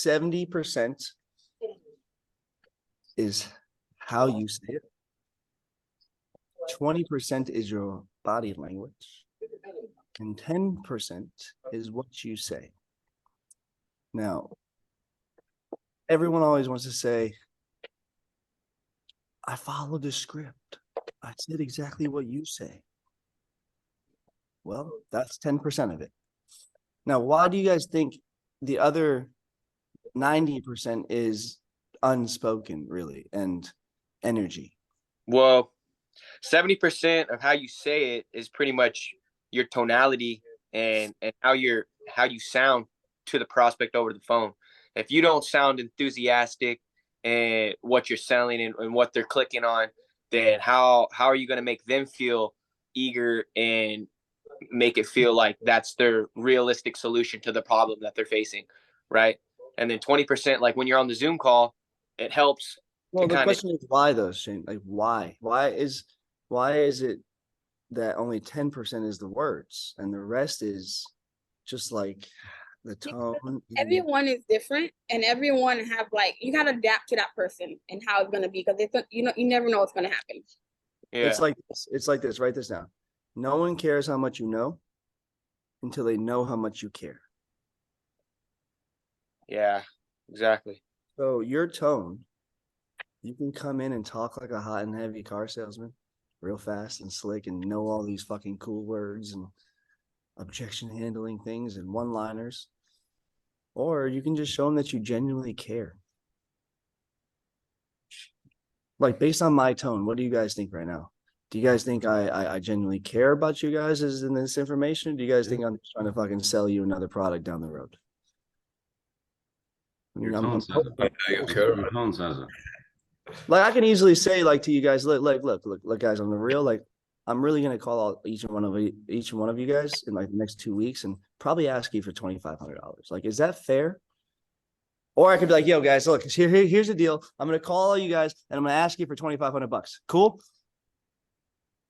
70% is how you say it. 20% is your body language. And 10% is what you say. Now, everyone always wants to say, I followed the script. I said exactly what you say. Well, that's 10% of it. Now, why do you guys think the other 90% is unspoken, really, and energy? Well, 70% of how you say it is pretty much your tonality and how you sound to the prospect over the phone. If you don't sound enthusiastic and what you're selling and what they're clicking on, then how are you going to make them feel eager and make it feel like that's their realistic solution to the problem that they're facing, right? And then 20%, like when you're on the Zoom call, it helps. Well, the question is why though, Shane? Like why? Why is it that only 10% is the words and the rest is just like the tone? Everyone is different, and everyone have like, you gotta adapt to that person and how it's gonna be, because it's, you never know what's gonna happen. Yeah. It's like this. Write this down. No one cares how much you know until they know how much you care. Yeah, exactly. So your tone, you can come in and talk like a hot and heavy car salesman real fast and slick and know all these fucking cool words and objection handling things and one-liners. Or you can just show them that you genuinely care. Like based on my tone, what do you guys think right now? Do you guys think I genuinely care about you guys in this information? Do you guys think I'm just trying to fucking sell you another product down the road? I mean, Your tone says it. Like I can easily say like to you guys, look, guys, on the real, like I'm really gonna call out each one of you guys in like the next 2 weeks and probably ask you for $2,500. Like, is that fair? Or I could be like, yo, guys, look, here's the deal. I'm gonna call all you guys and I'm gonna ask you for $2,500. Cool.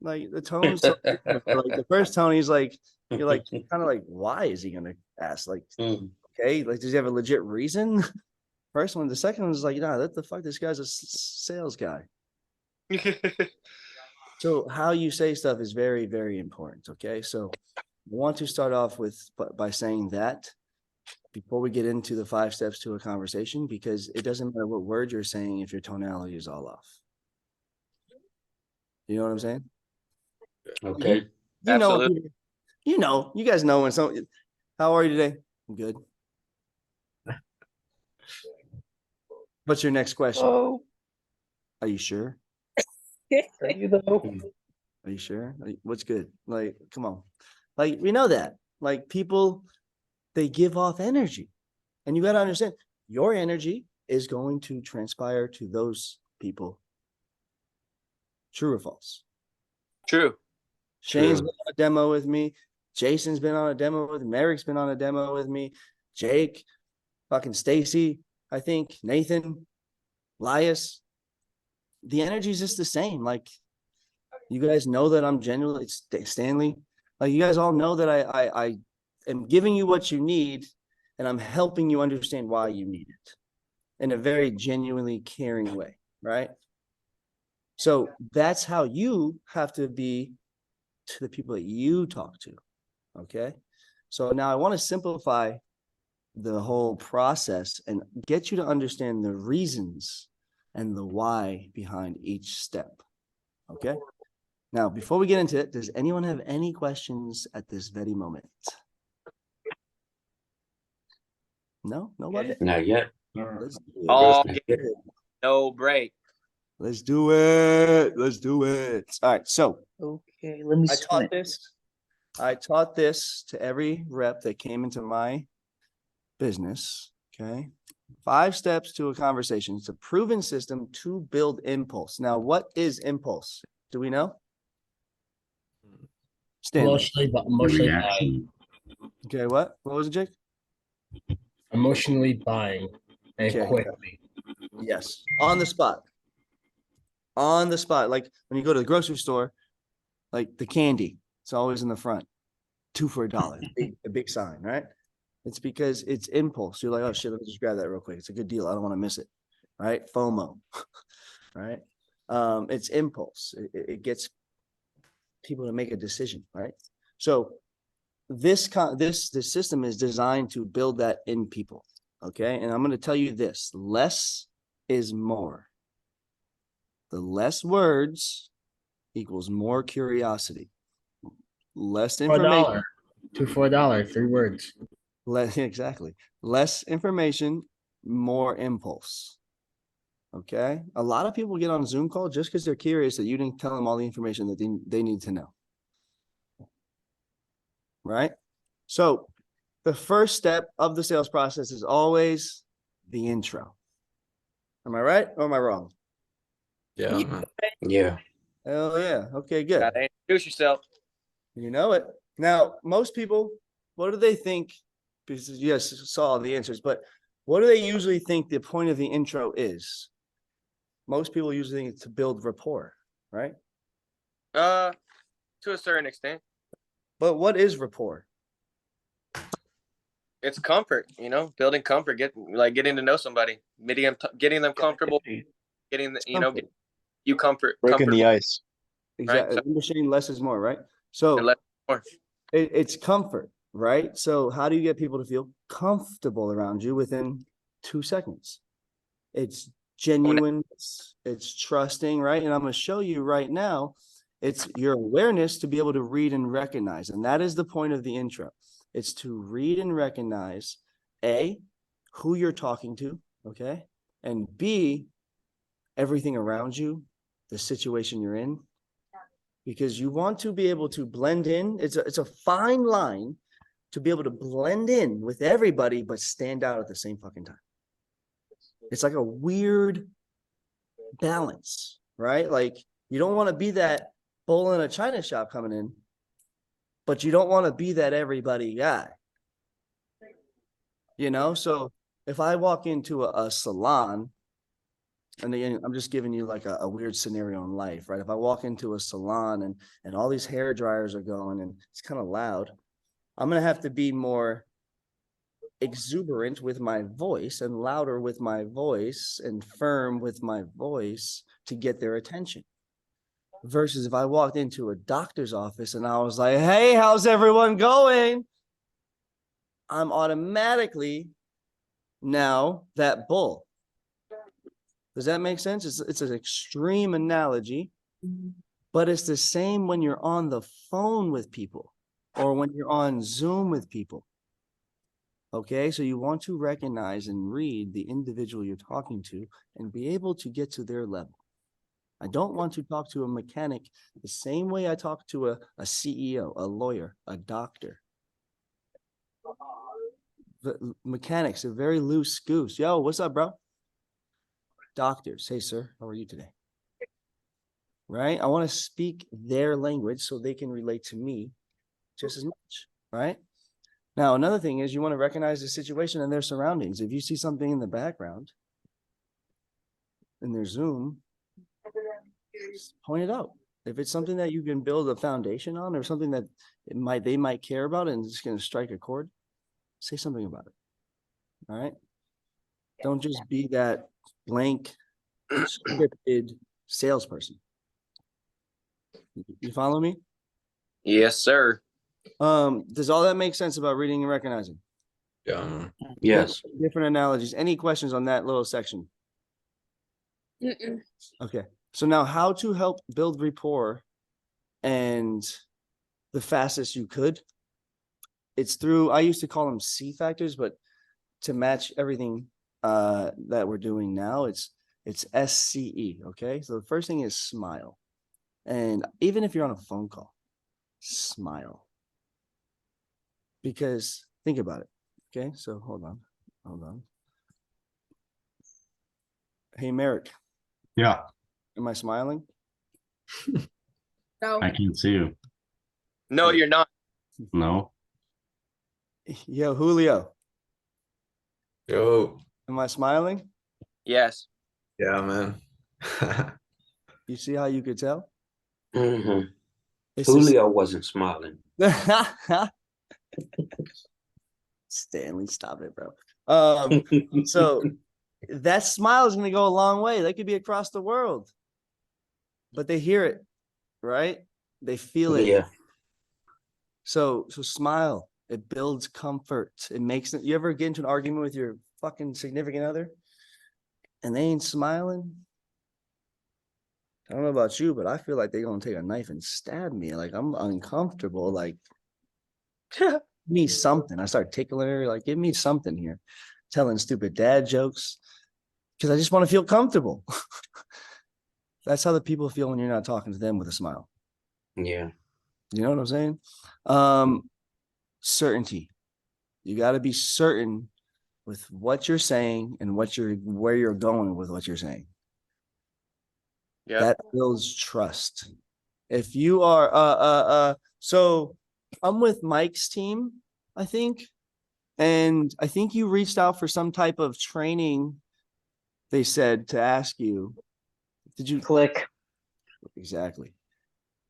Like the tone, so, like the first tone, he's like, you're like, kind of like, why is he gonna ask? Like, okay, like, does he have a legit reason? First one, the second one is like, nah, what the fuck? This guy's a sales guy. So how you say stuff is very, very important. Okay, so I want to start off by saying that before we get into the 5 steps to a conversation, because it doesn't matter what word you're saying if your tonality is all off. You know what I'm saying? Okay. Absolutely. You guys know when some. How are you today? I'm good. What's your next question? Oh, Are you sure? are you though? Are you sure? What's good? Like, come on. Like, we know that. Like, people, they give off energy. And you got to understand, your energy is going to transpire to those people. True or false? True. Shane's been on a demo with me. Jason's been on a demo with me. Merrick's been on a demo with me. Jake, fucking Stacy, I think, Nathan, Elias. The energy is just the same. Like, you guys know that I'm genuinely Stanley. Like, you guys all know that I am giving you what you need, and I'm helping you understand why you need it in a very genuinely caring way, right? So that's how you have to be to the people that you talk to, okay? So now I want to simplify the whole process and get you to understand the reasons and the why behind each step, okay? Now, before we get into it, does anyone have any questions at this very moment? No? Nobody? Not yet. Let's do it. Oh, no break. Let's do it. Let's do it. All right. So Okay, let me I taught this to every rep that came into my business. Okay. 5 steps to a conversation. It's a proven system to build impulse. Now, what is impulse? Do we know? emotionally buying. Okay. What was it, Jake? Emotionally buying and Okay. quickly. Yes. On the spot. On the spot. Like when you go to the grocery store, like the candy, it's always in the front. 2 for $1. A big sign, right? It's because it's impulse. You're like, oh shit, let me just grab that real quick. It's a good deal. I don't want to miss it. Right? FOMO. Right? It's impulse. It gets people to make a decision, right? So this system is designed to build that in people. Okay. And I'm going to tell you this: less is more. The less words equals more curiosity. Less information. $4. 3 words. Exactly. Less information, more impulse. Okay. A lot of people get on a Zoom call just because they're curious that you didn't tell them all the information that they need to know. Right. So the first step of the sales process is always the intro. Am I right or am I wrong? Yeah. Yeah. Hell yeah. Okay, good. Gotta introduce yourself. You know it. Now, most people, what do they think? Because yes, saw the answers, but what do they usually think the point of the intro is? Most people usually think it's to build rapport, right? To a certain extent. But what is rapport? It's comfort, building comfort, getting to know somebody, getting them comfortable, getting you comfort. Breaking the ice. Exactly. Right? Understanding less is more, right? And So less more. it's comfort, right? So how do you get people to feel comfortable around you within 2 seconds? It's genuine, it's trusting, right? And I'm going to show you right now, it's your awareness to be able to read and recognize. And that is the point of the intro. It's to read and recognize, A, who you're talking to, okay? And B, everything around you, the situation you're in. Because you want to be able to blend in. It's a fine line to be able to blend in with everybody, but stand out at the same fucking time. It's like a weird balance, right? Like you don't want to be that bull in a china shop coming in, but you don't want to be that everybody guy. So if I walk into a salon, and again, I'm just giving you like a weird scenario in life, right? If I walk into a salon and all these hair dryers are going and it's kind of loud, I'm going to have to be more exuberant with my voice and louder with my voice and firm with my voice to get their attention. Versus if I walked into a doctor's office and I was like, hey, how's everyone going? I'm automatically now that bull. Does that make sense? It's an extreme analogy, but it's the same when you're on the phone with people or when you're on Zoom with people. Okay, so you want to recognize and read the individual you're talking to and be able to get to their level. I don't want to talk to a mechanic the same way I talk to a CEO, a lawyer, a doctor. The mechanics are very loose goose. Yo, what's up, bro? Doctors, hey, sir, how are you today? Right? I want to speak their language so they can relate to me just as much, right? Now, another thing is you want to recognize the situation and their surroundings. If you see something in the background in their Zoom, point it out. If it's something that you can build a foundation on or something that they might care about and it's going to strike a chord, say something about it. All right? Don't just be that blank, scripted salesperson. You follow me? Yes, sir. Does all that make sense about reading and recognizing? Yeah. Yes. Different analogies. Any questions on that little section? Mm-mm. Okay. So now how to help build rapport and the fastest you could. It's through, I used to call them C factors, but to match everything that we're doing now, it's SCE. Okay. So the first thing is smile. And even if you're on a phone call, smile. Because think about it. Okay. So hold on. Hey, Merrick. Yeah, Am I smiling? No. I can't see you. No, you're not. No. Yo, Julio. Yo. Am I smiling? Yes. Yeah, man. You see how you could tell? Mm-hmm. It's Julio wasn't smiling. just... Stanley, stop it, bro. So that smile is going to go a long way. They could be across the world, but they hear it, right? They feel it. Yeah. So smile. It builds comfort. It makes it. You ever get into an argument with your fucking significant other and they ain't smiling? I don't know about you, but I feel like they're going to take a knife and stab me. Like I'm uncomfortable. Like, give me something. I start tickling her. Like, give me something here. Telling stupid dad jokes because I just want to feel comfortable. That's how the people feel when you're not talking to them with a smile. Yeah. You know what I'm saying? Certainty. You got to be certain with what you're saying and where you're going with what you're saying. Yeah. That builds trust. If you are so I'm with Mike's team, I think, and I think you reached out for some type of training. They said to ask you, did you Click. exactly?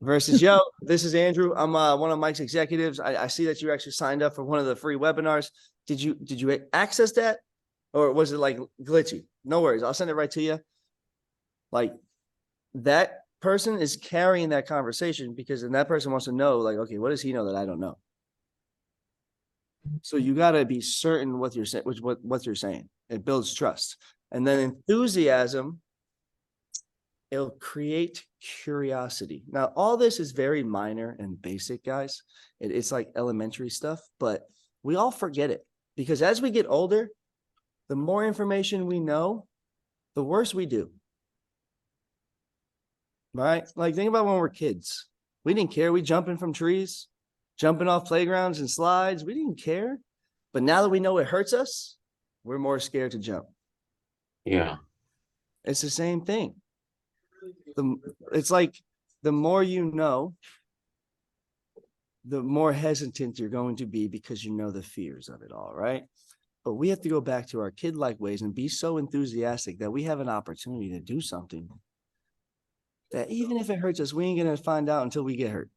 Versus, yo, this is Andrew. I'm one of Mike's executives. I see that you actually signed up for one of the free webinars. Did you access that, or was it like glitchy? No worries, I'll send it right to you. Like that person is carrying that conversation because then that person wants to know, like, okay, what does he know that I don't know? So you got to be certain what you're saying, what you're saying. It builds trust, and then enthusiasm. It'll create curiosity. Now, all this is very minor and basic, guys. It's like elementary stuff, but we all forget it because as we get older, the more information we know, the worse we do. Right? Like, think about when we're kids. We didn't care. We jumping from trees, jumping off playgrounds and slides. We didn't care. But now that we know it hurts us, we're more scared to jump. Yeah. It's the same thing. It's like the more you know, the more hesitant you're going to be because you know the fears of it all, right? But we have to go back to our kid-like ways and be so enthusiastic that we have an opportunity to do something that even if it hurts us, we ain't going to find out until we get hurt.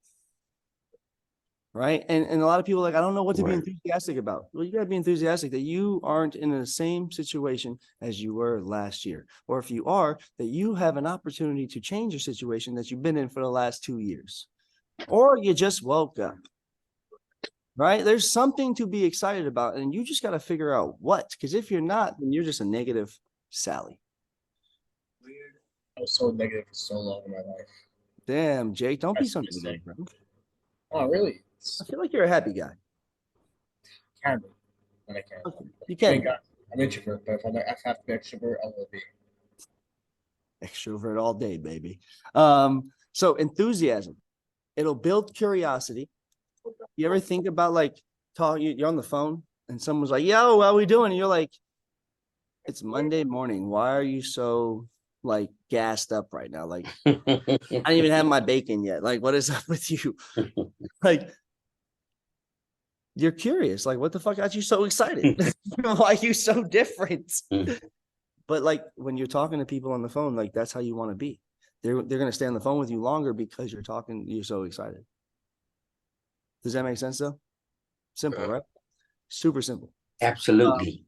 Right? And a lot of people are like, I don't know what to be enthusiastic about. Well, you got to be enthusiastic that you aren't in the same situation as you were last year. Or if you are, that you have an opportunity to change your situation that you've been in for the last 2 years. Or you just woke up. Right? There's something to be excited about. And you just got to figure out what. Because if you're not, then you're just a negative Sally. I was so negative for so long in my life. Damn, Jake, don't be so That's negative, bro. Oh, really? I feel like you're a happy guy. Can be. When I can. Okay, you can. I'm introvert, but if I have to be extrovert, I will be. Extrovert all day, baby. So enthusiasm. It'll build curiosity. You ever think about like you're on the phone and someone's like, yo, how we doing? And you're like, it's Monday morning. Why are you so like gassed up right now? Like, I didn't even have my bacon yet. Like, what is up with you? Like, you're curious. Like, what the fuck got you so excited? Why are you so different? But like when you're talking to people on the phone, like that's how you want to be. They're gonna stay on the phone with you longer because you're so excited. Does that make sense though? Simple, right? Super simple. Absolutely.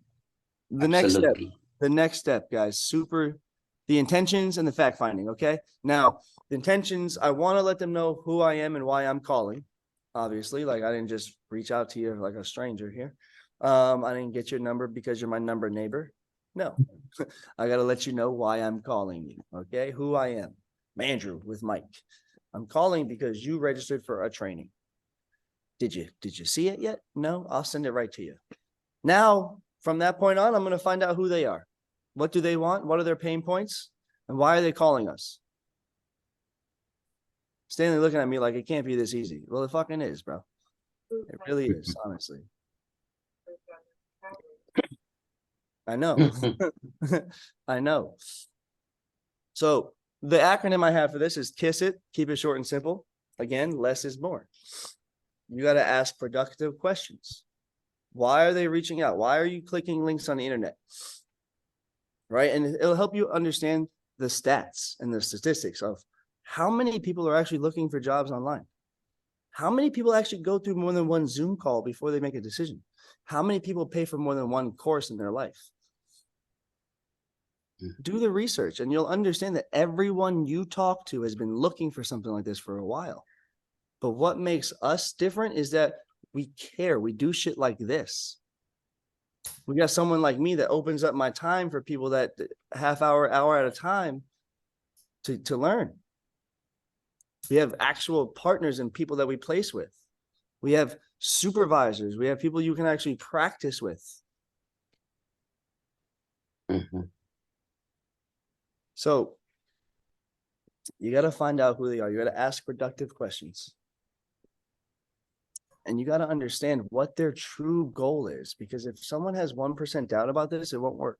The next step, guys, the intentions and the fact finding. Okay. Now, the intentions, I want to let them know who I am and why I'm calling. Obviously, like I didn't just reach out to you like a stranger here. I didn't get your number because you're my number neighbor. No, I got to let you know why I'm calling you. Okay. Who I am. Andrew with Mike. I'm calling because you registered for a training. Did you see it yet? No, I'll send it right to you. Now, from that point on, I'm going to find out who they are. What do they want? What are their pain points? And why are they calling us? Stanley looking at me like it can't be this easy. Well, it fucking is, bro. It really is, honestly. I know. I know. So the acronym I have for this is KISS IT, keep it short and simple. Again, less is more. You got to ask productive questions. Why are they reaching out? Why are you clicking links on the internet? Right? And it'll help you understand the stats and the statistics of how many people are actually looking for jobs online. How many people actually go through more than one Zoom call before they make a decision? How many people pay for more than one course in their life? Do the research and you'll understand that everyone you talk to has been looking for something like this for a while. But what makes us different is that we care. We do shit like this. We got someone like me that opens up my time for people that half hour at a time to learn. We have actual partners and people that we place with. We have supervisors. We have people you can actually practice with. So you got to find out who they are. You got to ask productive questions. And you got to understand what their true goal is. Because if someone has 1% doubt about this, it won't work.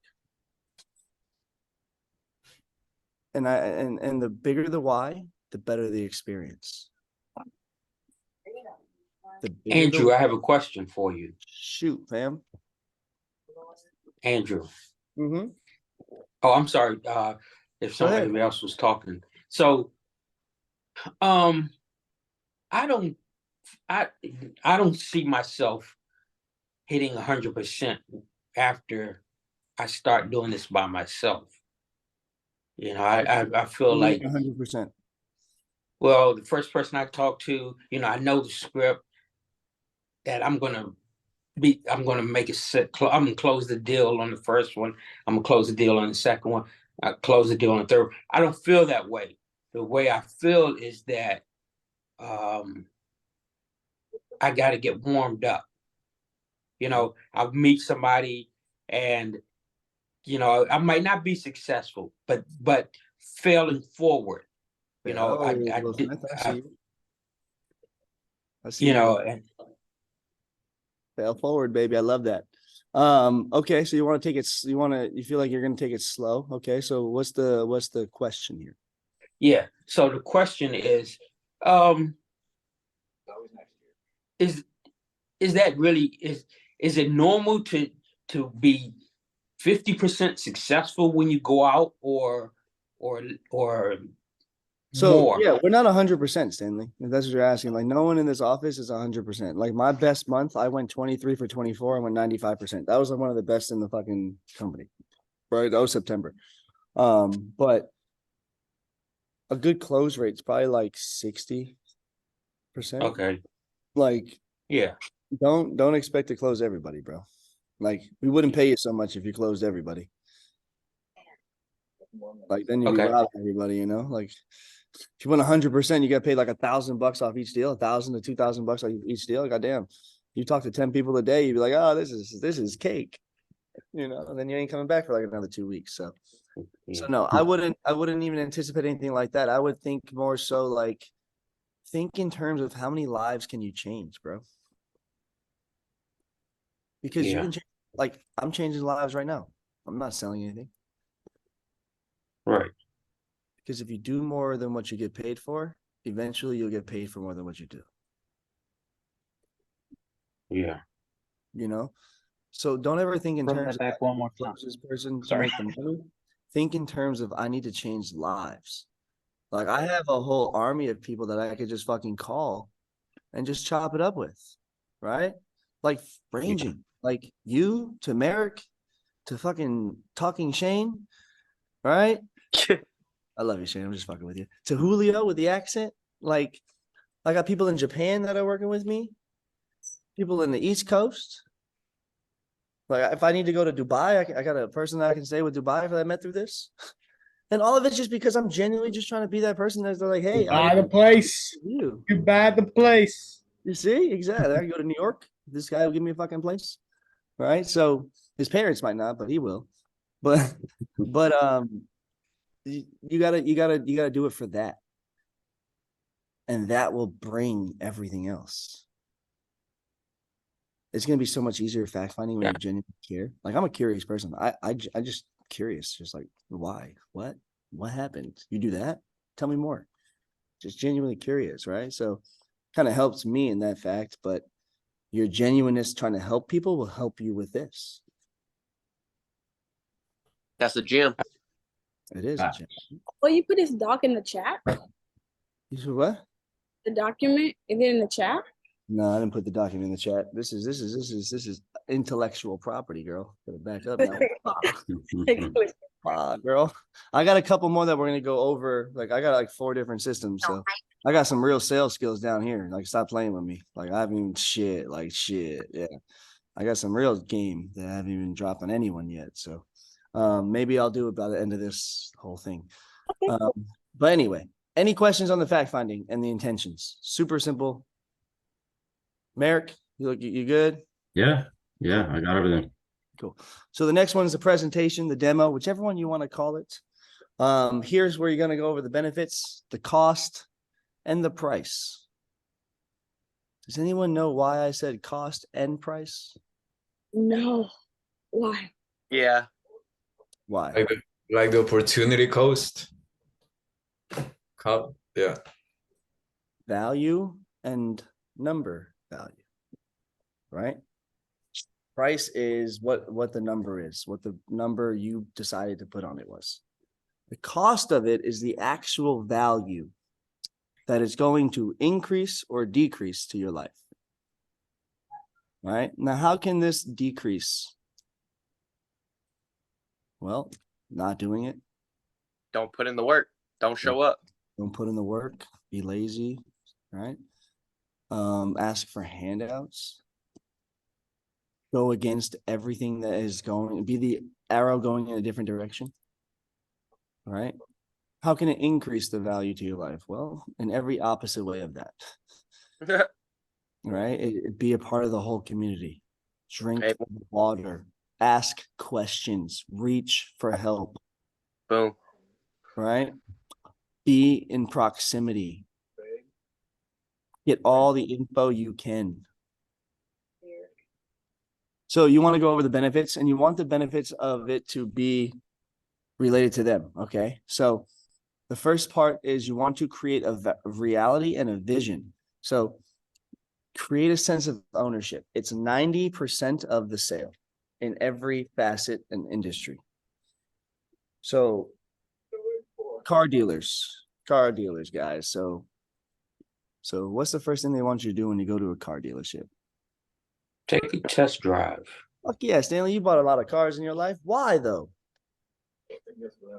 And the bigger the why, the better the experience. Andrew, I have a question for you. Shoot, fam. Andrew. Mm-hmm. Oh, I'm sorry. If somebody else was talking. So, I don't see myself hitting 100% after I start doing this by myself. You know, I feel like 100%. Well, the first person I talk to, you know, I know the script that I'm gonna make it set. I'm gonna close the deal on the first one. I'm gonna close the deal on the second one. I close the deal on the third. I don't feel that way. The way I feel is that I got to get warmed up. You know, I'll meet somebody, and you know, I might not be successful, but failing forward. You know, I see you know, and fail forward, baby. I love that. Okay, so you want to take it, you feel like you're going to take it slow. Okay, so what's the question here? Yeah, so the question is that really is it normal to be 50% successful when you go out or so more? Yeah, we're not 100%, Stanley, if that's what you're asking. Like, no one in this office is 100%. Like, my best month, I went 23 for 24 and went 95%. That was like one of the best in the fucking company, right? That was September. But a good close rate is probably like 60%. Okay. Like, yeah, don't expect to close everybody, bro. Like, we wouldn't pay you so much if you closed everybody. Like, then you'd be robbing everybody, you know? Like, if you went 100%, you got paid like $1,000 off each deal, $1,000 to $2,000 off each deal. Goddamn, you talk to 10 people a day, you'd be like, oh, this is cake, you know. And then you ain't coming back for like another 2 weeks. So no, I wouldn't even anticipate anything like that. I would think more so like, think in terms of how many lives can you change, bro? Because you can change, like, I'm changing lives right now. I'm not selling anything. Right. Because if you do more than what you get paid for, eventually you'll get paid for more than what you do. Yeah. You know? So don't ever think in terms of back one more time. this person to Sorry. make the money. Think in terms of, I need to change lives. Like, I have a whole army of people that I could just fucking call and just chop it up with, right? Like, ranging, like you to Merrick to fucking Talking Shane, right? I love you, Shane. I'm just fucking with you. To Julio with the accent. Like, I got people in Japan that are working with me, people in the East Coast. Like, if I need to go to Dubai, I got a person that I can stay with Dubai that I met through this. And all of it's just because I'm genuinely just trying to be that person that's like, hey, Buy the place. You buy the place. You see? Exactly. I can go to New York. This guy will give me a fucking place. Right? So his parents might not, but he will. But you gotta do it for that. And that will bring everything else. It's gonna be so much easier fact finding when you genuinely care. Like, I'm a curious person. I just curious, just like, why? What happened? You do that? Tell me more. Just genuinely curious, right? So kind of helps me in that fact, but your genuineness trying to help people will help you with this. That's the gym. It is a gym. Well, you put his doc in the chat. You said what? The document, is it in the chat? No, I didn't put the document in the chat. This is intellectual property, girl. Gotta back up now. Girl. I got a couple more that we're gonna go over. Like I got like 4 different systems, so I got some real sales skills down here. Like stop playing with me. Like I haven't even shit. Yeah. I got some real game that I haven't even dropped on anyone yet. So maybe I'll do it by the end of this whole thing. But anyway, any questions on the fact finding and the intentions? Super simple. Merrick, you good? Yeah. Yeah. I got everything. Cool. So the next one is the presentation, the demo, whichever one you want to call it. Here's where you're going to go over the benefits, the cost, and the price. Does anyone know why I said cost and price? No. Why? Yeah. Why? Like the opportunity cost. Yeah. Value and number value, right? Price is what the number is, what the number you decided to put on it was. The cost of it is the actual value that is going to increase or decrease to your life. Right? Now, how can this decrease? Well, not doing it. Don't put in the work. Don't show up. Don't put in the work. Be lazy, right? Ask for handouts. Go against everything that is going, be the arrow going in a different direction. All right. How can it increase the value to your life? Well, in every opposite way of that. Right? It be a part of the whole community. Drink water. Ask questions. Reach for help. Boom. Right? Be in proximity. Get all the info you can. So you want to go over the benefits, and you want the benefits of it to be related to them. Okay. So the first part is you want to create a reality and a vision. So create a sense of ownership. It's 90% of the sale in every facet and industry. So car dealers, guys. So what's the first thing they want you to do when you go to a car dealership? Take a test drive. Fuck yeah, Stanley, you bought a lot of cars in your life. Why though?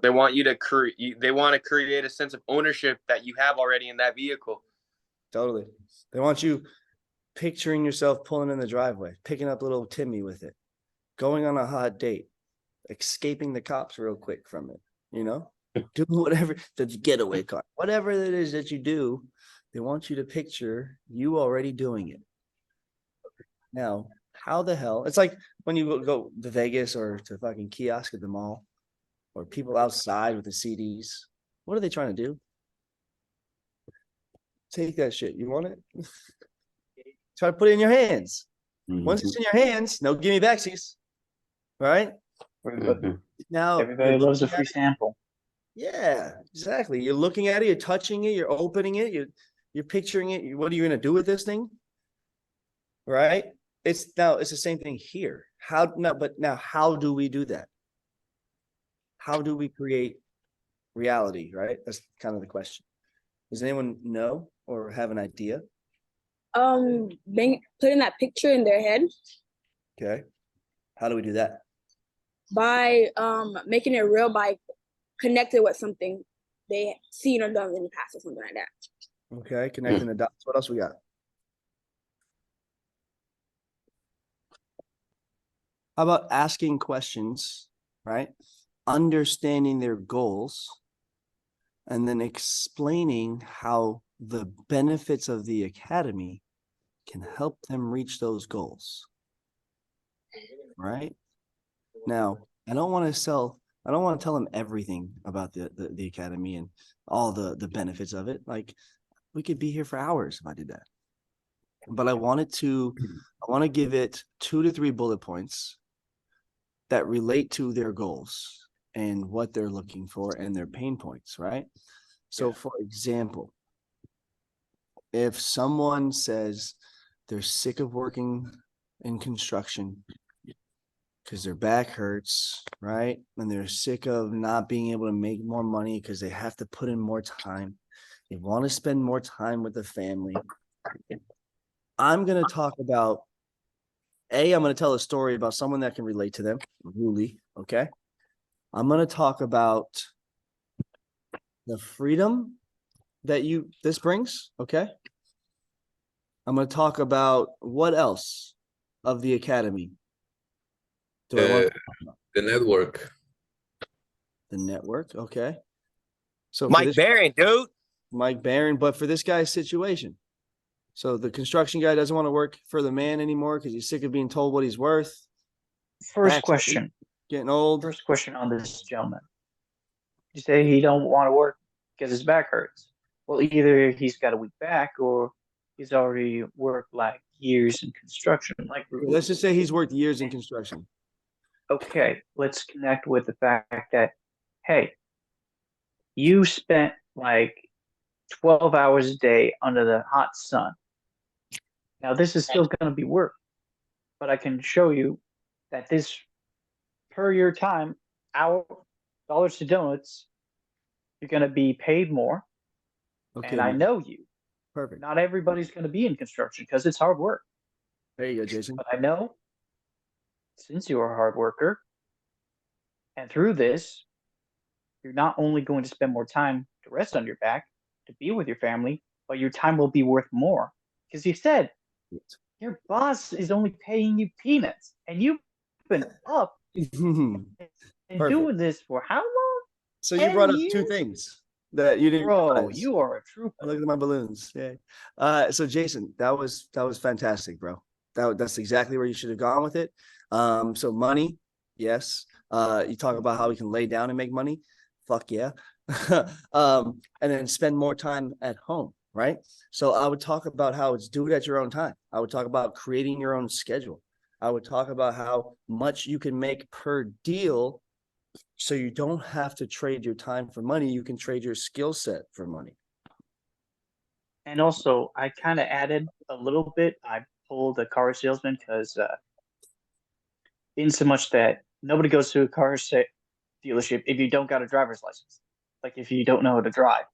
They want you to create. They want to create a sense of ownership that you have already in that vehicle. Totally. They want you picturing yourself pulling in the driveway, picking up little Timmy with it, going on a hot date, escaping the cops real quick from it, do whatever, the getaway car, whatever it is that you do, they want you to picture you already doing it. Now, how the hell, it's like when you go to Vegas or to fucking kiosk at the mall, or people outside with the CDs, what are they trying to do? Take that shit. You want it? Try to put it in your hands. Once it's in your hands, no gimme backsies. Right? Now Everybody loves a free sample. Yeah, exactly. You're looking at it, you're touching it, you're opening it, you're picturing it. What are you gonna do with this thing? Right? It's the same thing here. How do we do that? How do we create reality? Right? That's kind of the question. Does anyone know or have an idea? Putting that picture in their head. Okay. How do we do that? By making it real, by connecting with something they seen or done in the past or something like that. Okay, connecting the dots. What else we got? How about asking questions, right? Understanding their goals, and then explaining how the benefits of the academy can help them reach those goals. Right? Now, I don't want to tell them everything about the academy and all the benefits of it. Like, we could be here for hours if I did that. But I want to give it 2 to 3 bullet points that relate to their goals and what they're looking for and their pain points, right? So for example, if someone says they're sick of working in construction because their back hurts, right? And they're sick of not being able to make more money because they have to put in more time. They want to spend more time with the family. I'm going to talk about I'm going to tell a story about someone that can relate to them, Ruli. Okay. I'm going to talk about the freedom that this brings. Okay. I'm going to talk about what else of the academy do I want to talk about? The network. The network. Okay. So for Mike this Barron, dude. Mike Barron, but for this guy's situation. So the construction guy doesn't want to work for the man anymore because he's sick of being told what he's worth. First Back's question. getting old. First question on this gentleman. You say he don't want to work because his back hurts. Well, either he's got a weak back or he's already worked like years in construction. Like, Let's just say he's worked years in construction. okay, let's connect with the fact that, hey, you spent like 12 hours a day under the hot sun. Now, this is still going to be work, but I can show you that this per your time, hour, dollars to donuts, you're going to be paid more. Okay. And I know you. Perfect. Not everybody's going to be in construction because it's hard work. There you go, Jason. But I know since you're a hard worker, and through this, you're not only going to spend more time to rest on your back, to be with your family, but your time will be worth more. Because you said your boss is only paying you peanuts, and you've been up and doing this for how long? So you 10 brought up two years? things that you didn't Bro, realize. you are a trooper. Look at my balloons. Yeah. So Jason, that was fantastic, bro. That's exactly where you should have gone with it. So money, yes. You talk about how we can lay down and make money. Fuck yeah. And then spend more time at home, right? So I would talk about how it's do it at your own time. I would talk about creating your own schedule. I would talk about how much you can make per deal. So you don't have to trade your time for money. You can trade your skill set for money. And also, I kind of added a little bit. I pulled a car salesman because, in so much that nobody goes to a dealership if you don't got a driver's license. Like if you don't know how to drive,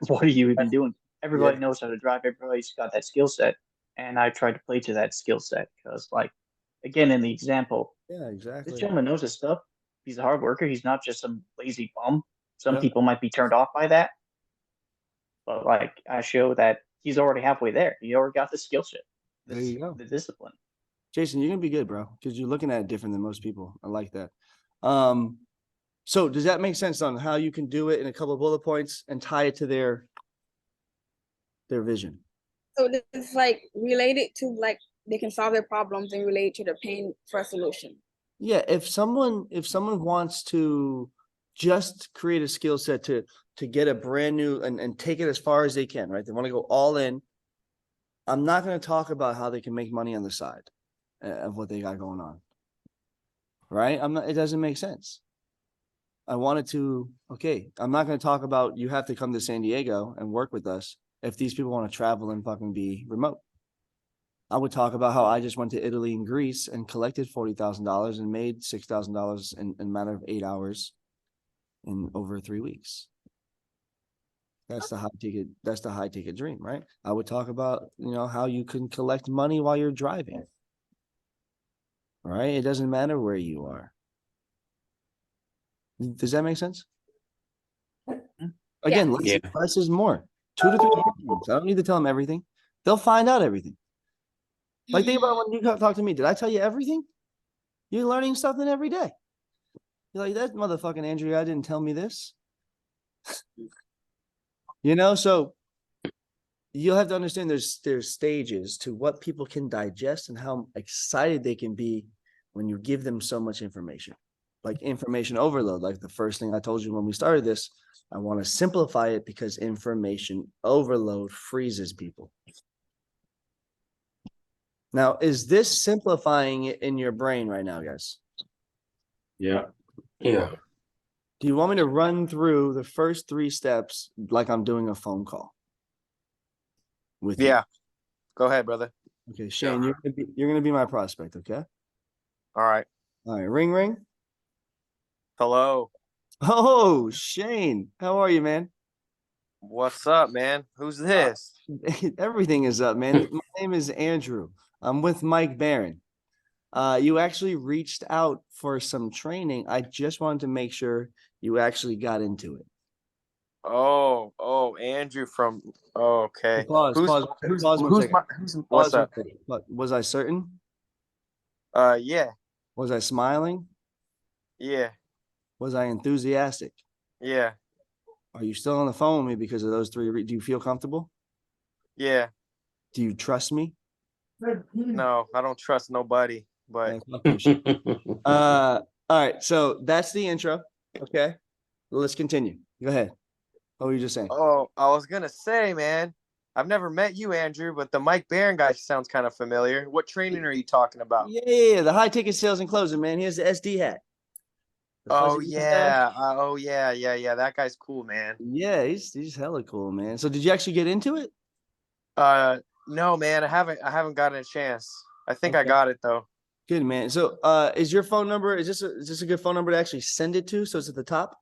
what are you even doing? Everybody knows how to drive. Everybody's got that skill set, and I tried to play to that skill set because, like, again, in the example, Yeah, exactly. this gentleman knows his stuff. He's a hard worker. He's not just some lazy bum. Some Yeah. people might be turned off by that, but like I show that he's already halfway there. He already got the skill set. There you go. The discipline. Jason, you're gonna be good, bro, because you're looking at it different than most people. I like that. So does that make sense on how you can do it in a couple of bullet points and tie it to their vision? So it's like related to like they can solve their problems and relate to their pain for a solution. Yeah, if someone wants to just create a skill set to get a brand new and take it as far as they can, right? They want to go all in. I'm not going to talk about how they can make money on the side of what they got going on. Right? It doesn't make sense. I wanted to, I'm not going to talk about you have to come to San Diego and work with us if these people want to travel and fucking be remote. I would talk about how I just went to Italy and Greece and collected $40,000 and made $6,000 in a matter of 8 hours in over 3 weeks. That's the high ticket dream, right? I would talk about, how you can collect money while you're driving. Right? It doesn't matter where you are. Does that make sense? Again, less is more. 2 to 3 questions. I don't need to tell them everything. They'll find out everything. Like, think about when you talk to me. Did I tell you everything? You're learning something every day. You're like, that motherfucking Andrew guy didn't tell me this. So you'll have to understand there's stages to what people can digest and how excited they can be when you give them so much information. Like information overload, like the first thing I told you when we started this, I want to simplify it because information overload freezes people. Now, is this simplifying it in your brain right now, guys? Yeah. Yeah. Do you want me to run through the first 3 steps like I'm doing a phone call? With you? Yeah. Go ahead, brother. Okay, Shane, you're gonna be my prospect, okay? All right. All right, ring ring. Hello. Oh, Shane, how are you, man? What's up, man? Who's this? Everything is up, man. My name is Andrew. I'm with Mike Barron. You actually reached out for some training. I just wanted to make sure you actually got into it. Oh, Andrew from. Oh, okay. Pause, Who's pause, who's pause 1 who's second. who's what's Pause 1 up? second. What, was I certain? Yeah, Was I smiling? yeah, Was I enthusiastic? yeah, Are you still on the phone with me because of those three? Do you feel comfortable? yeah. Do you trust me? No, I don't trust nobody. But Fuck your shit. All right. So that's the intro. Okay. Let's continue. Go ahead. What were you just saying? oh, I was gonna say, man, I've never met you, Andrew, but the Mike Barron guy sounds kind of familiar. What training are you talking about? Yeah. The high ticket sales and closing, man. He has the SD hat. The Oh fuzzy mustache. yeah, yeah. That guy's cool, man. Yeah, he's hella cool, man. So did you actually get into it? No, man, I haven't gotten a chance. I think I Okay. got it though. Good, man. So is your phone number, is this a good phone number to actually send it to? So it's at the top?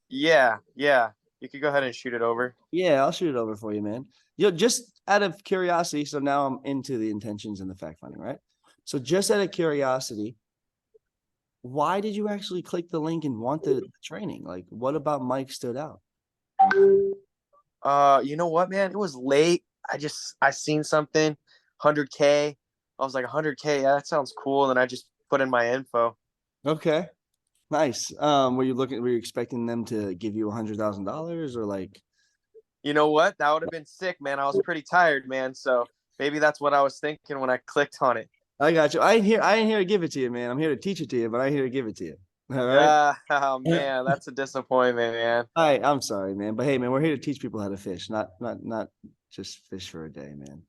Yeah. You could go ahead and shoot it over. Yeah, I'll shoot it over for you, man. Just out of curiosity, so now I'm into the intentions and the fact finding, right? So just out of curiosity, why did you actually click the link and want the training? Like, what about Mike stood out? You know what, man? It was late. I seen something, 100K. I was like 100K. Yeah, that sounds cool. And I just put in my info. Okay, nice. Were you expecting them to give you $100,000 or like? You know what? That would have been sick, man. I was pretty tired, man. So maybe that's what I was thinking when I clicked on it. I got you. I ain't here to give it to you, man. I'm here to teach it to you, but I ain't here to give it to you. All right. Oh man, that's a disappointment, man. All right, I'm sorry, man. But hey, man, we're here to teach people how to fish, not just fish for a day, man.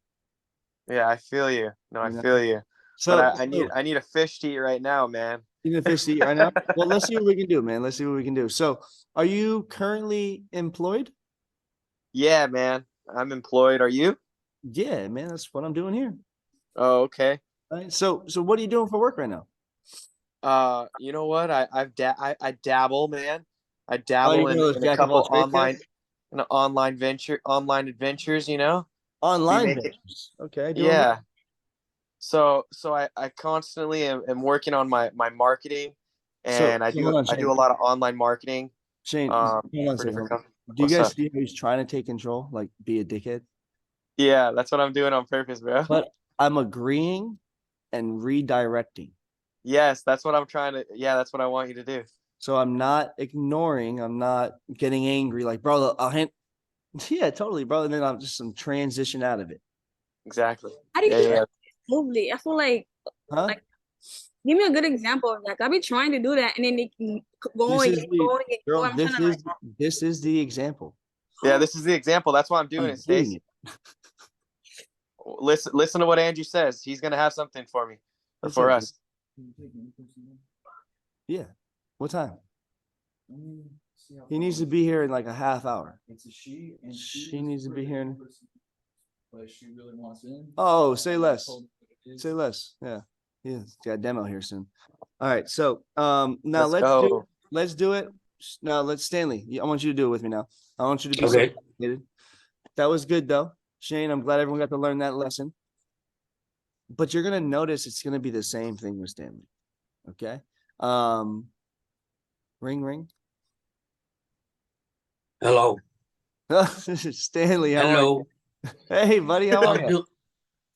Yeah, I feel you. No, I You know? feel you. So But I need a fish to eat right now, man. you need a fish to eat right now? Well, let's see what we can do, man. Let's see what we can do. So are you currently employed? Yeah, man. I'm employed. Are you? Yeah, man, that's what I'm doing here. Oh, okay. All right. So what are you doing for work right now? You know what? I dabble, man. I Oh, dabble you're one of those in a jack of all couple trades guys? online adventures, you know? Online make it- ventures. Okay, doing Yeah. what? So I constantly am working on my marketing, So and I hold on, do Shane. a lot of online marketing Shane, hold on a for second. different companies. Do you What's guys up? see how he's trying to take control, like be a dickhead? Yeah, that's what I'm doing on purpose, bro. But I'm agreeing and redirecting. Yes, that's what I'm trying to. Yeah, that's what I want you to do. So I'm not ignoring, I'm not getting angry, like, bro, I'll hand. Yeah, totally, bro. And then I'm just some transition out of it. Exactly. How do you Yeah, do yeah. that smoothly? I feel like Huh? give me a good example of that. I be trying to do that and then they keep This going is and the going and girl, going. I'm trying to like this is the example. Yeah, this is the example. That's why I'm doing I'm it, doing Stace. it. Listen to what Andrew says. He's gonna have something for me or What's for up, us. Yeah. What time? He needs to be here in like a half hour. It's a she, and She needs to be here in- but she really wants in. Oh, say less. Told her what it is. Say less. Yeah. Yeah. Got a demo here soon. All right. So now Let's go. let's do it. Now let's Stanley. I want you to do it with me now. I want you to be Okay. so. That was good though. Shane, I'm glad everyone got to learn that lesson. But you're gonna notice it's gonna be the same thing with Stanley. Okay. Ring. Hello. Stanley, how are Hello. you? Hey, buddy, how are you?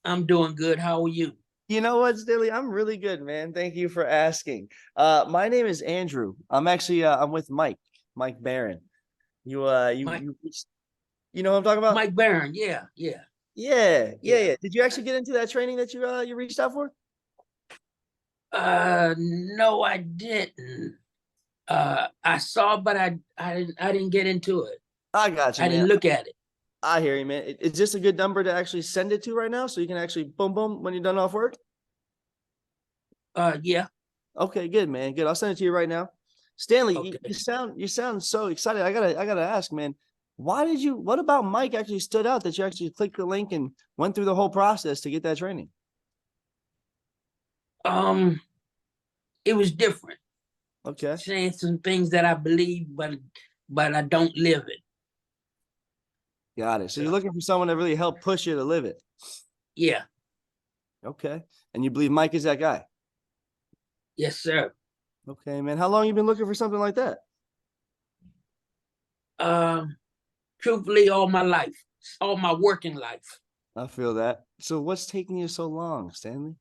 I'm doing good. How are you? You know what, Stanley? I'm really good, man. Thank you for asking. My name is Andrew. I'm actually I'm with Mike Barron. You Mike- you know what I'm talking about? Mike Barron. Yeah. Yeah. Did you actually get into that training that you reached out for? No, I didn't. I saw, but I didn't get into it. I got you, I man. didn't look at it. I hear you, man. Is this a good number to actually send it to right now, so you can actually boom when you're done off work? Yeah. Okay, good, man. Good. I'll send it to you right now. Stanley, Okay. you sound so excited. I gotta ask, man. What about Mike actually stood out that you actually clicked the link and went through the whole process to get that training? It was different. Okay. Saying some things that I believe, but I don't live it. Got it. So you're looking for someone to really help push you to live it. Yeah. Okay. And you believe Mike is that guy? Yes, sir. Okay, man. How long you been looking for something like that? Truthfully, all my life, all my working life. I feel that. So what's taking you so long, Stanley?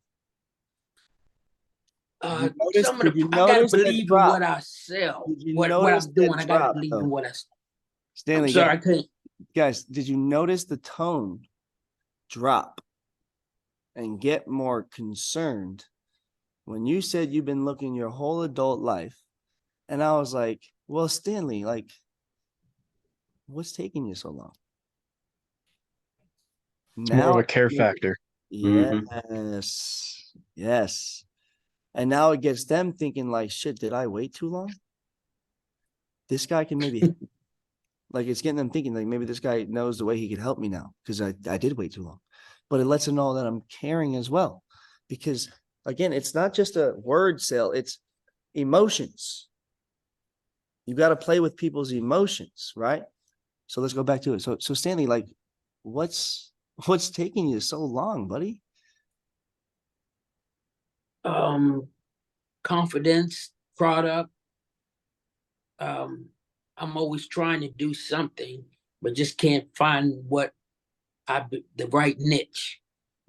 Some of the I gotta believe in what I sell, what I'm doing. I gotta believe in what I. Stanley, I'm sorry, I couldn't. Guys, did you notice the tone drop and get more concerned when you said you've been looking your whole adult life? And I was like, well, Stanley, like, what's taking you so long? It's more of a care factor. Yes. Yes. And now it gets them thinking like, shit, did I wait too long? This guy can maybe help me. Like, it's getting them thinking like maybe this guy knows the way he could help me now because I did wait too long. But it lets them know that I'm caring as well. Because again, it's not just a word sale, it's emotions. You got to play with people's emotions, right? So let's go back to it. So Stanley, like, what's taking you so long, buddy? Confidence, product. I'm always trying to do something, but just can't find the right niche.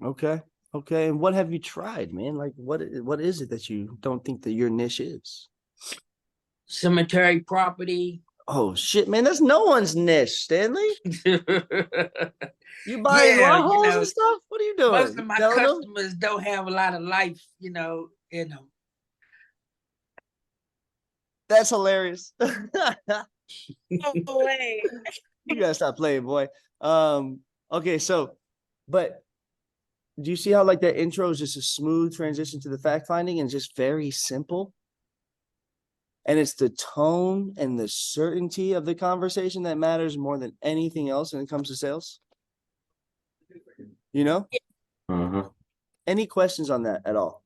Okay. Okay. And what have you tried, man? Like, what is it that you don't think that your niche is? Cemetery property. Oh shit, man, that's no one's niche, Stanley. You buying Yeah, Warhols and stuff? What are you doing? Most of my customers don't have a lot of life, in them. That's hilarious. No way. You gotta stop playing, boy. Okay, so, but do you see how like that intro is just a smooth transition to the fact finding and just very simple? And it's the tone and the certainty of the conversation that matters more than anything else when it comes to sales. You know? Any questions on that at all?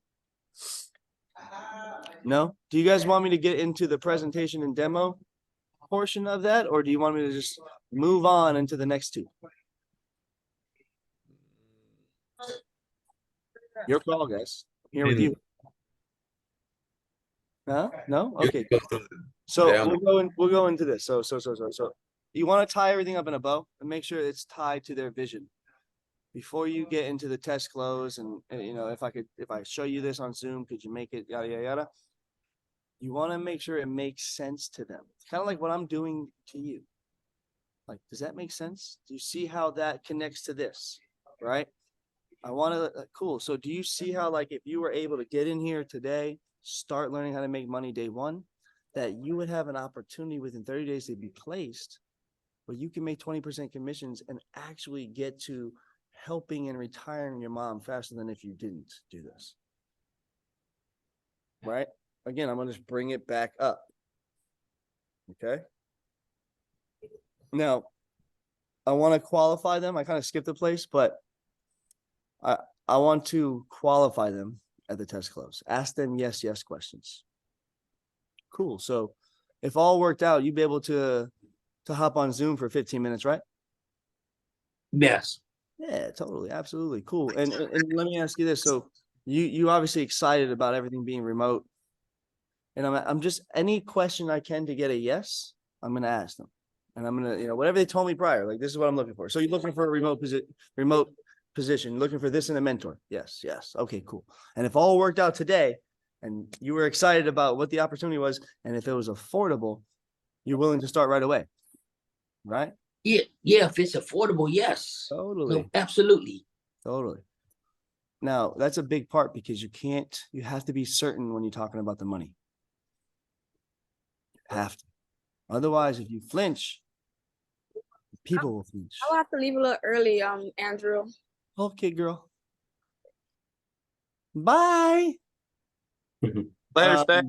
No? Do you guys want me to get into the presentation and demo portion of that, or do you want me to just move on into the next two? Your call, guys. I'm here with you. Huh? No? Okay. So we'll go into this. So you want to tie everything up in a bow and make sure it's tied to their vision before you get into the test close. And you know, if I show you this on Zoom, could you make it yada yada yada? You want to make sure it makes sense to them. It's kind of like what I'm doing to you. Like, does that make sense? Do you see how that connects to this? Right? I want to, cool. So do you see how, like, if you were able to get in here today, start learning how to make money day one, that you would have an opportunity within 30 days to be placed where you can make 20% commissions and actually get to helping and retiring your mom faster than if you didn't do this. Right? Again, I'm going to just bring it back up. Okay. Now, I want to qualify them. I kind of skipped the place, but I want to qualify them at the test close. Ask them yes questions. Cool. So if all worked out, you'd be able to hop on Zoom for 15 minutes, right? Yes. Yeah, totally. Absolutely. Cool. And let me ask you this. So you obviously excited about everything being remote. And I'm just, any question I can to get a yes, I'm going to ask them. And I'm going to, you know, whatever they told me prior, like, this is what I'm looking for. So you're looking for a remote position, looking for this in a mentor. Yes. Okay, cool. And if all worked out today and you were excited about what the opportunity was, and if it was affordable, you're willing to start right away. Right? Yeah. If it's affordable, yes. Totally. No, absolutely. Totally. Now, that's a big part because you have to be certain when you're talking about the money. You have to. Otherwise, if you flinch, people will flinch. I'll have to leave a little early, Andrew. Okay, girl. Bye. Later, Spec.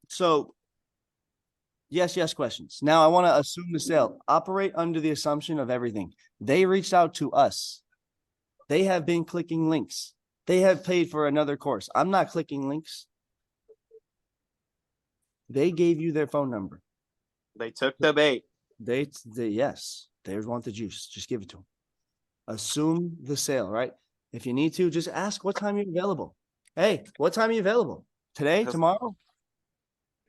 So yes questions. Now I want to assume the sale. Operate under the assumption of everything. They reached out to us. They have been clicking links. They have paid for another course. I'm not clicking links. They gave you their phone number. They took the bait. They yes. They want the juice. Just give it to them. Assume the sale, right? If you need to, just ask what time you're available. Hey, what time are you available? Today, tomorrow?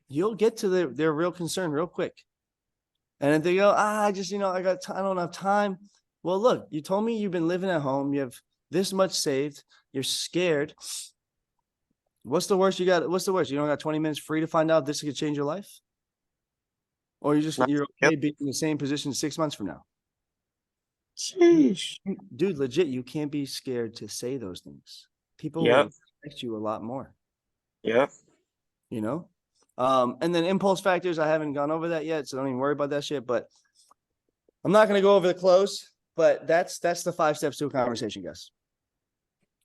You'll get to their real concern real quick. And if they go, I just, I don't have time. Well, look, you told me you've been living at home. You have this much saved. You're scared. What's the worst you got? What's the worst? You don't got 20 minutes free to find out this could change your life? Or you're okay being in the same position 6 months from now? Sheesh. Dude, legit, you can't be scared to say those things. People Yep. will respect you a lot more. Yeah. And then impulse factors, I haven't gone over that yet, so don't even worry about that shit. But I'm not gonna go over the close, but that's the 5 steps to a conversation, guys.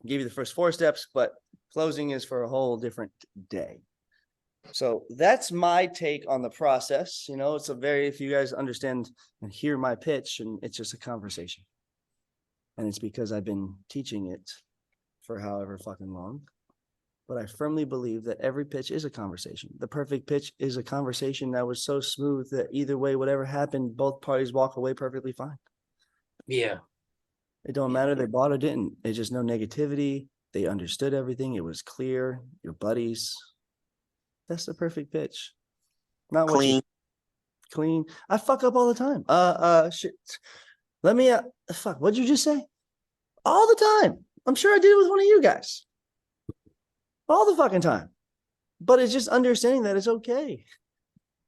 I'll give you the first 4 steps, but closing is for a whole different day. So that's my take on the process. It's if you guys understand and hear my pitch, and it's just a conversation. And it's because I've been teaching it for however fucking long. But I firmly believe that every pitch is a conversation. The perfect pitch is a conversation that was so smooth that either way, whatever happened, both parties walk away perfectly fine. Yeah. It don't matter they bought or didn't. It's just no negativity. They understood everything. It was clear. Your buddies. That's the perfect pitch. Not what you clean. I fuck up all the time. Shit. Let me fuck. What'd you just say? All the time. I'm sure I did it with one of you guys. All the fucking time. But it's just understanding that it's okay.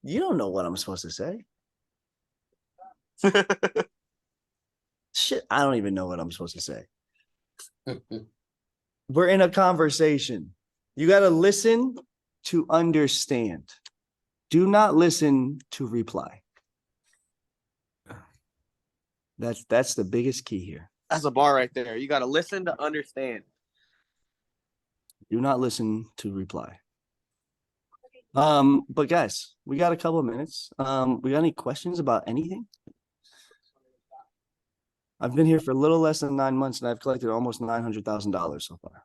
You don't know what I'm supposed to say. Shit, I don't even know what I'm supposed to say. We're in a conversation. You got to listen to understand. Do not listen to reply. That's the biggest key here. That's a bar right there. You got to listen to understand. Do not listen to reply. But guys, we got a couple of minutes. We got any questions about anything? I've been here for a little less than 9 months, and I've collected almost $900,000 so far.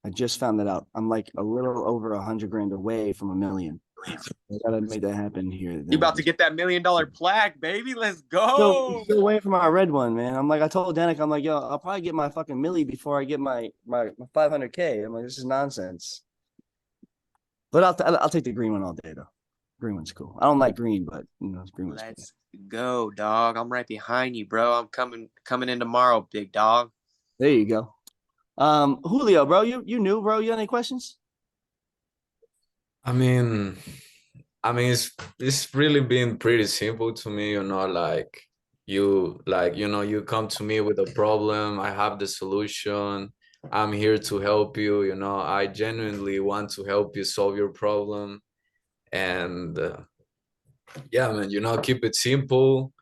I just found that out. I'm like a little over 100 grand away from $1 million. I gotta make that happen here. You about to get that $1 million plaque, baby? Let's go. Still waiting for my red one, man. I'm like, I told Danik, I'm like, yo, I'll probably get my fucking milli before I get my 500K. I'm like, this is nonsense. But I'll take the green one all day though. Green one's cool. I don't like green, but green one's Let's go, dog. I'm right behind you, bro. I'm coming in tomorrow, big dog. There you go. Julio, bro, you knew, bro. You got any questions? I mean, it's really been pretty simple to me, like you come to me with a problem, I have the solution, I'm here to help you, I genuinely want to help you solve your problem. And yeah, man, keep it simple,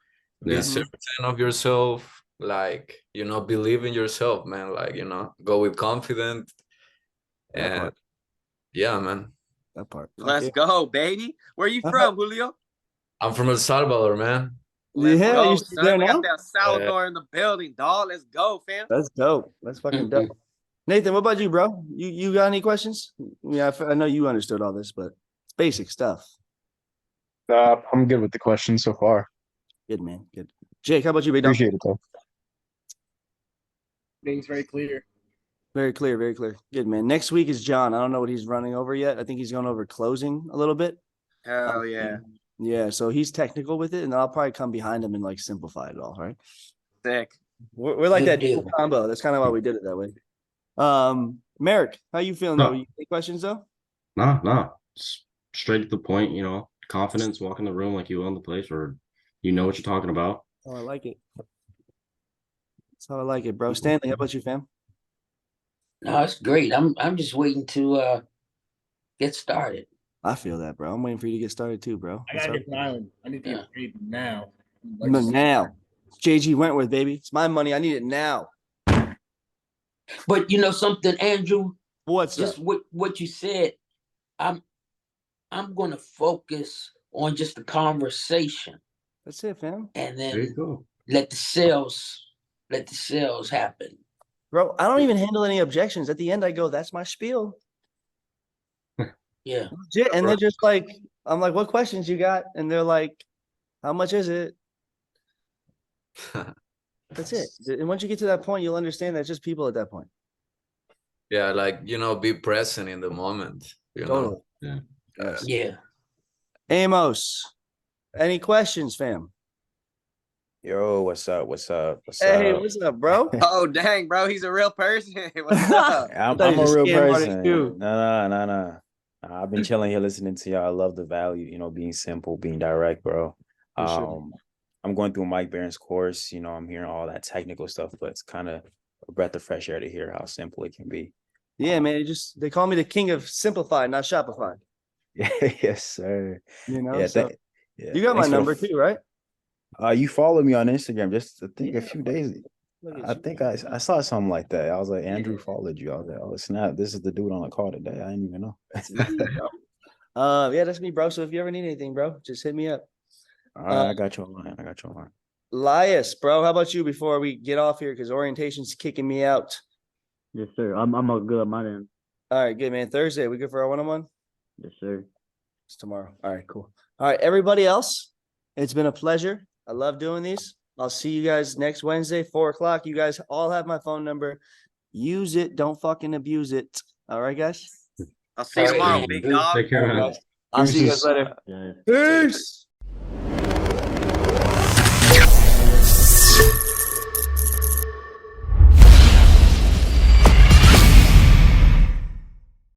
be certain of yourself, believe in yourself, man, go with confidence. And yeah, man. That part. Let's go, baby. Where you from, Julio? I'm from El Salvador, man. Let's go, you son. there We now? got that Salvador in the building, dog. Let's go, fam. That's dope. That's fucking dope. Nathan, what about you, bro? You got any questions? Yeah, I know you understood all this, but it's basic stuff. I'm good with the questions so far. Good, man. Good. Jake, how about you, big dog? Appreciate it, though. Things very clear. Very clear, very clear. Good, man. Next week is John. I don't know what he's running over yet. I think he's going over closing a little bit. Hell yeah. Yeah, so he's technical with it, and I'll probably come behind him and like simplify it all, right? Sick. We're like Good that deal. dual combo. That's kind of why we did it that way. Merrick, how you feeling though? Any questions though? Nah. Straight to the point, confidence, walk in the room like you own the place or you know what you're talking about. Oh, I like it. That's how I like it, bro. Stanley, how about you, fam? No, it's great. I'm just waiting to get started. I feel that, bro. I'm waiting for you to get started too, bro. I gotta get to an island. I need to get paid now. Now. JG Wentworth, baby. It's my money. I need it now. But you know something, Andrew? What's Just up? what you said. I'm gonna focus on just the conversation. That's it, fam. And There then you go. let the sales happen. Bro, I don't even handle any objections. At the end, I go, that's my spiel. Yeah. Legit. And they're just like, I'm like, what questions you got? And they're like, how much is it? That's it. And once you get to that point, you'll understand that it's just people at that point. Yeah, like, you know, be present in the moment, you Totally. know. Yeah. Yes. Yeah. Amos, any questions, fam? Yo, what's up? What's up? What's Hey, up? what's up, bro? Oh dang, bro, he's a real person. What's up? I'm thought he a was real scamming on his person. shoe. No. I've been chilling here listening to y'all. I love the value, being simple, being direct, bro. For sure. I'm going through Mike Barron's course. I'm hearing all that technical stuff, but it's kind of a breath of fresh air to hear how simple it can be. Yeah, man. They call me the king of simplify, not Shopify. Yes, sir. You know, Yeah, so yeah. you got my Thanks for number too, right? You followed me on Instagram just I think a few days. Look at I you. think I saw something like that. I was like, Andrew followed you. I was like, oh snap, this is the dude on the call today. I didn't even know. That's me, bro. Yeah, that's me, bro. So if you ever need anything, bro, just hit me up. All right, I got you online. Lias, bro, how about you before we get off here? Because orientation's kicking me out. Yes, sir. I'm all good on my end. All right, good, man. Thursday, we good for our one-on-one? Yes, sir. It's tomorrow. All right, cool. All right, everybody else, it's been a pleasure. I love doing these. I'll see you guys next Wednesday, 4:00. You guys all have my phone number. Use it. Don't fucking abuse it. All right, guys? I'll see you tomorrow, big dog. Take care, man. I'll see you guys later. Yeah. Peace.